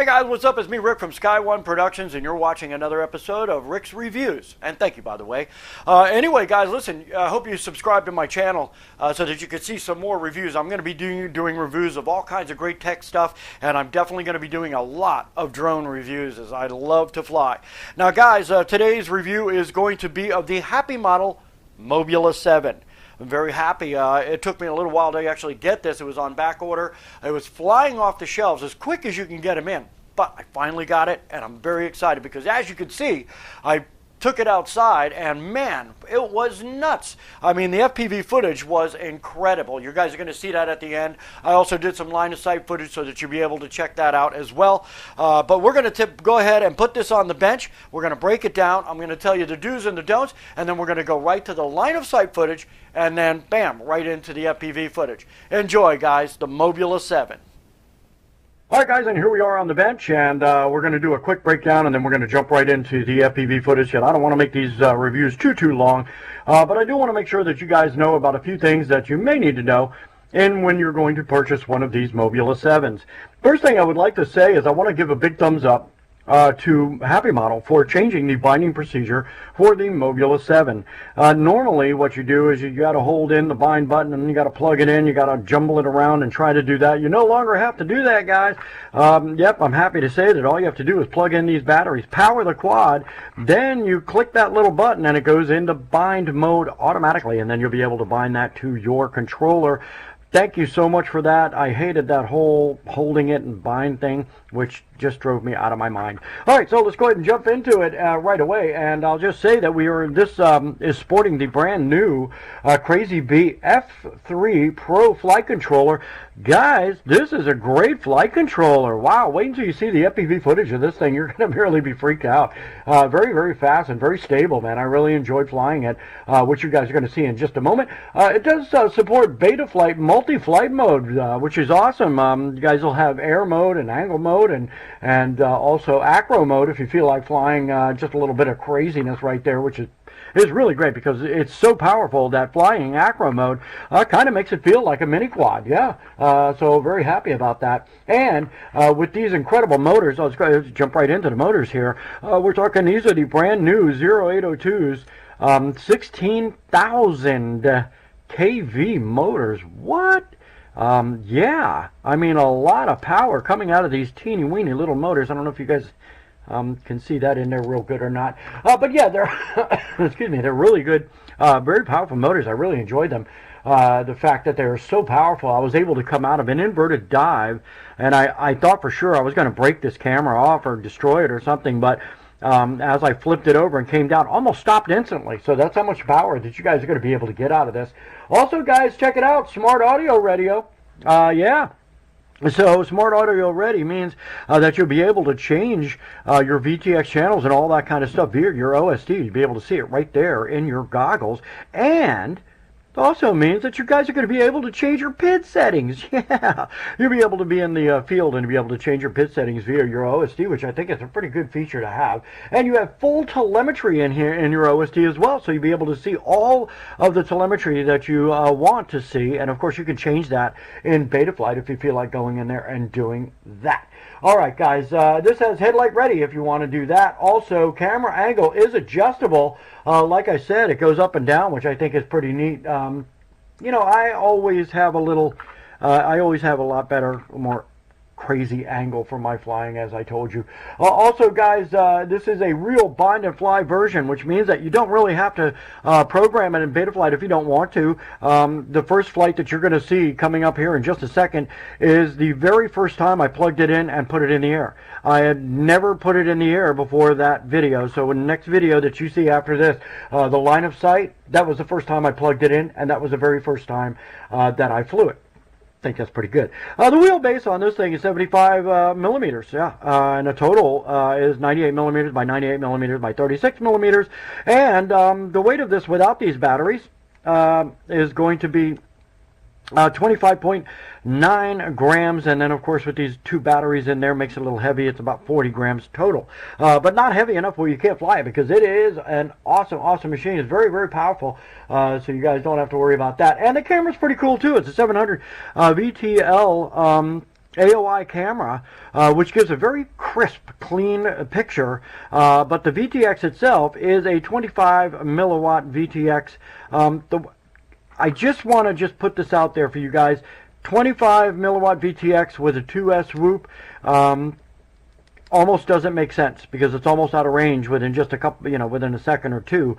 Hey guys, what's up? It's me, Rick from Sky One Productions, and you're watching another episode of Rick's Reviews. And thank you, by the way. Anyway, guys, listen, I hope you subscribe to my channel so that you can see some more reviews. I'm going to be doing reviews of all kinds of great tech stuff, and I'm definitely going to be doing a lot of drone reviews, as I love to fly. Now, guys, today's review is going to be of the Happy model MOBULA7. I'm very happy. It took me a little while to actually get this. It was on back order. It was flying off the shelves as quick as you can get them in. But I finally got it, and I'm very excited because, as you can see, I took it outside, and man, it was nuts. I mean, the FPV footage was incredible. You guys are going to see that at the end. I also did some line-of-sight footage so that you'll be able to check that out as well. But we're going to go ahead and put this on the bench. We're going to break it down. I'm going to tell you the do's and the don'ts, and then we're going to go right to the line-of-sight footage, and then, bam, right into the FPV footage. Enjoy, guys, the MOBULA7. All right, guys, and here we are on the bench, and we're going to do a quick breakdown, and then we're going to jump right into the FPV footage. And I don't want to make these reviews too long, but I do want to make sure that you guys know about a few things that you may need to know when you're going to purchase one of these MOBULA7s. First thing I would like to say is I want to give a big thumbs up to Happy Model for changing the binding procedure for the MOBULA7. Normally what you do is you got to hold in the bind button and you got to plug it in, you got to jumble it around and try to do that. You no longer have to do that, guys. Yep, I'm happy to say that all you have to do is plug in these batteries, power the quad, then you click that little button and it goes into bind mode automatically, and then you'll be able to bind that to your controller. Thank you so much for that. I hated that whole holding it and bind thing, which just drove me out of my mind. All right, so let's go ahead and jump into it right away. And I'll just say that this is sporting the brand new Crazy Bee F3 Pro flight controller. Guys, this is a great flight controller. Wow, wait until you see the FPV footage of this thing. You're going to really be freaked out. Very fast and very stable, man. I really enjoyed flying it, which you guys are going to see in just a moment. It does support Betaflight multi-flight mode, which is awesome. You guys will have air mode and angle mode and also acro mode if you feel like flying just a little bit of craziness right there, which is really great because it's so powerful that flying acro mode kind of makes it feel like a mini quad. Yeah, so very happy about that. And with these incredible motors, let's go ahead and jump right into the motors here. We're talking, these are the brand new 0802s, 16,000 kV motors. What? Yeah, I mean, a lot of power coming out of these teeny weeny little motors. I don't know if you guys can see that in there real good or not, but yeah, they're excuse me, they're really good, very powerful motors. I really enjoyed them. The fact that they're so powerful, I was able to come out of an inverted dive, and I thought for sure I was going to break this camera off or destroy it or something, but as I flipped it over and came down, almost stopped instantly. So that's how much power that you guys are going to be able to get out of this. Also, guys, check it out, Smart Audio Radio. Yeah. So Smart Audio Ready means that you'll be able to change your VTX channels and all that kind of stuff via your OSD. You'll be able to see it right there in your goggles. And it also means that you guys are going to be able to change your PID settings. Yeah, you'll be able to be in the field and be able to change your PID settings via your OSD, which I think is a pretty good feature to have. And you have full telemetry in here in your OSD as well, so you'll be able to see all of the telemetry that you want to see. And of course, you can change that in Betaflight if you feel like going in there and doing that. All right, guys, this has headlight ready if you want to do that. Also, camera angle is adjustable. Like I said, it goes up and down, which I think is pretty neat. You know, I always have a lot better, more crazy angle for my flying, as I told you. Also, guys, this is a real bind and fly version, which means that you don't really have to program it in Betaflight if you don't want to. The first flight that you're going to see coming up here in just a second is the very first time I plugged it in and put it in the air. I had never put it in the air before that video, so in the next video that you see after this, the line of sight, that was the first time I plugged it in, and that was the very first time that I flew it. I think that's pretty good. The wheelbase on this thing is 75 millimeters, yeah, and the total is 98 millimeters by 98 millimeters by 36 millimeters, and the weight of this without these batteries is going to be 25.9 grams, and then of course with these two batteries in there makes it a little heavy. It's about 40 grams total, but not heavy enough where you can't fly it, because it is an awesome machine. It's very powerful, so you guys don't have to worry about that. And the camera's pretty cool too. It's a 700 VTL AOI camera, which gives a very crisp, clean picture, but the VTX itself is a 25 milliwatt VTX. I just want to put this out there for you guys. 25 milliwatt VTX with a 2S whoop almost doesn't make sense, because it's almost out of range within just a couple, within a second or two,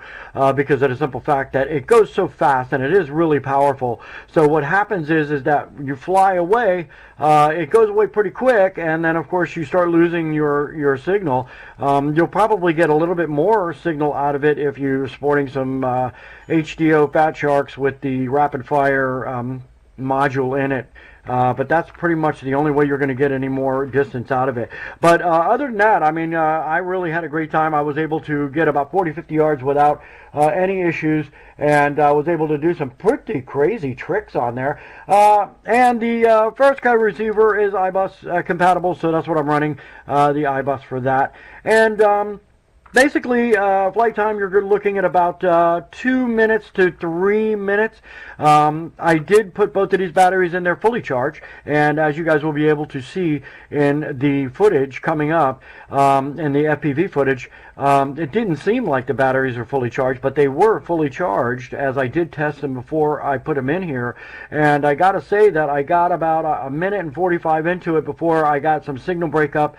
because of the simple fact that it goes so fast and it is really powerful. So what happens is that you fly away, it goes away pretty quick, and then of course you start losing your signal. You'll probably get a little bit more signal out of it if you're sporting some HDO Fat Sharks with the rapid fire module in it. But that's pretty much the only way you're going to get any more distance out of it. But other than that, I mean, I really had a great time. I was able to get about 40-50 yards without any issues, and I was able to do some pretty crazy tricks on there. And the First Sky receiver is iBus compatible, so that's what I'm running, the iBus for that. And basically, flight time, you're looking at about 2 minutes to 3 minutes. I did put both of these batteries in there fully charged, and as you guys will be able to see in the footage coming up, in the FPV footage, it didn't seem like the batteries were fully charged, but they were fully charged, as I did test them before I put them in here. And I gotta say that I got about a minute and 45 into it before I got some signal breakup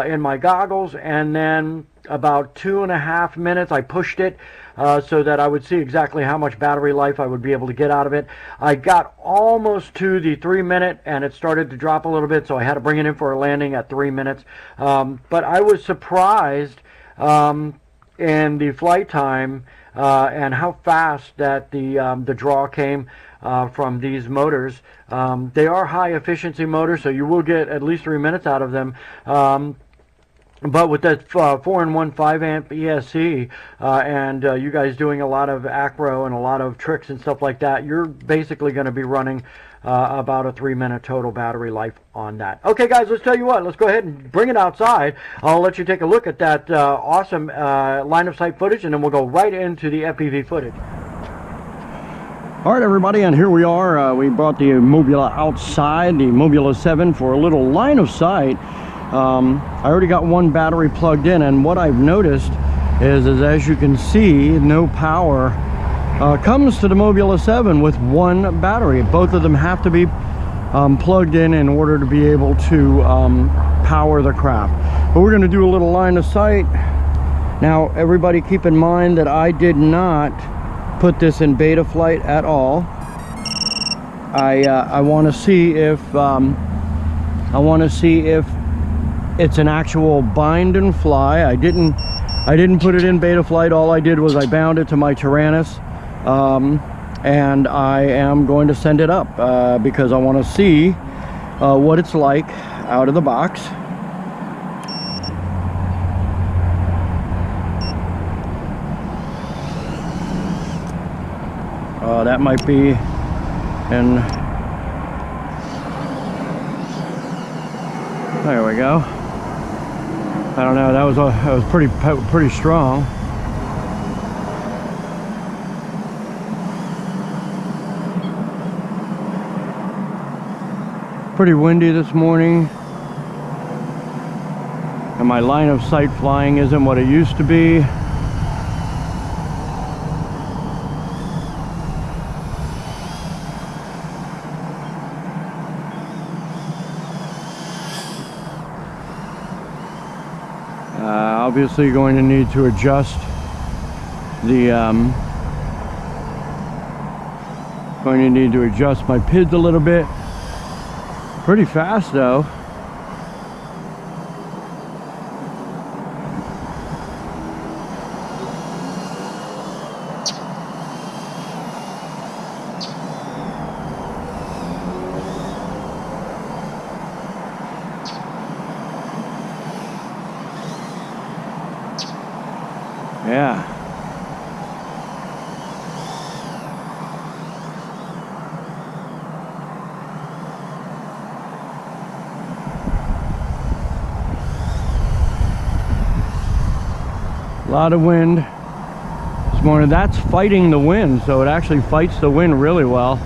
in my goggles, and then about 2.5 minutes I pushed it so that I would see exactly how much battery life I would be able to get out of it. I got almost to the 3 minute and it started to drop a little bit, so I had to bring it in for a landing at 3 minutes. But I was surprised in the flight time and how fast that the draw came from these motors. They are high efficiency motors, so you will get at least 3 minutes out of them. But with that 4-in-1 5-amp ESC and you guys doing a lot of acro and a lot of tricks and stuff like that, you're basically going to be running about a 3 minute total battery life on that. Okay guys, let's tell you what, let's go ahead and bring it outside. I'll let you take a look at that awesome line of sight footage, and then we'll go right into the FPV footage. Alright everybody, and here we are. We brought the Mobula outside, the Mobula7, for a little line of sight. I already got one battery plugged in, and what I've noticed is as you can see, no power comes to the Mobula7 with one battery. Both of them have to be plugged in order to be able to power the craft. But we're going to do a little line of sight. Now everybody keep in mind that I did not put this in beta flight at all. I want to see if it's an actual bind and fly. I didn't put it in beta flight. All I did was I bound it to my Tyrannus, and I am going to send it up because I want to see what it's like out of the box. That might be an... There we go. I don't know, that was pretty strong. Pretty windy this morning, and my line of sight flying isn't what it used to be. Obviously going to need to adjust the my PIDs a little bit. Pretty fast though. Yeah. A lot of wind this morning. That's fighting the wind, so it actually fights the wind really well.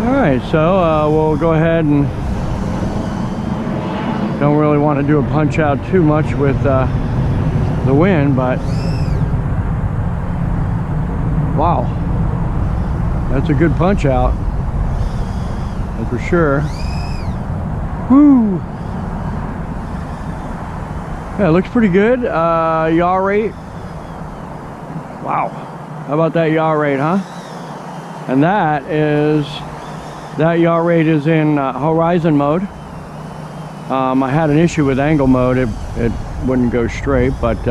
Alright, so we'll go ahead and don't really want to do a punch out too much with the wind, but wow, that's a good punch out, that's for sure. Woo! Yeah, it looks pretty good. Yaw rate. Wow, how about that yaw rate, huh? And that yaw rate is in horizon mode. I had an issue with angle mode, it wouldn't go straight, but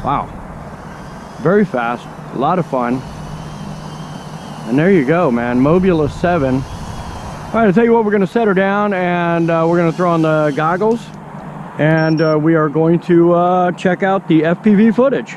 wow, very fast, a lot of fun. And there you go, man, MOBULA7. All right, I'll tell you what, we're going to set her down, and we're going to throw on the goggles, and we are going to check out the FPV footage.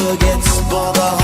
Forgets for the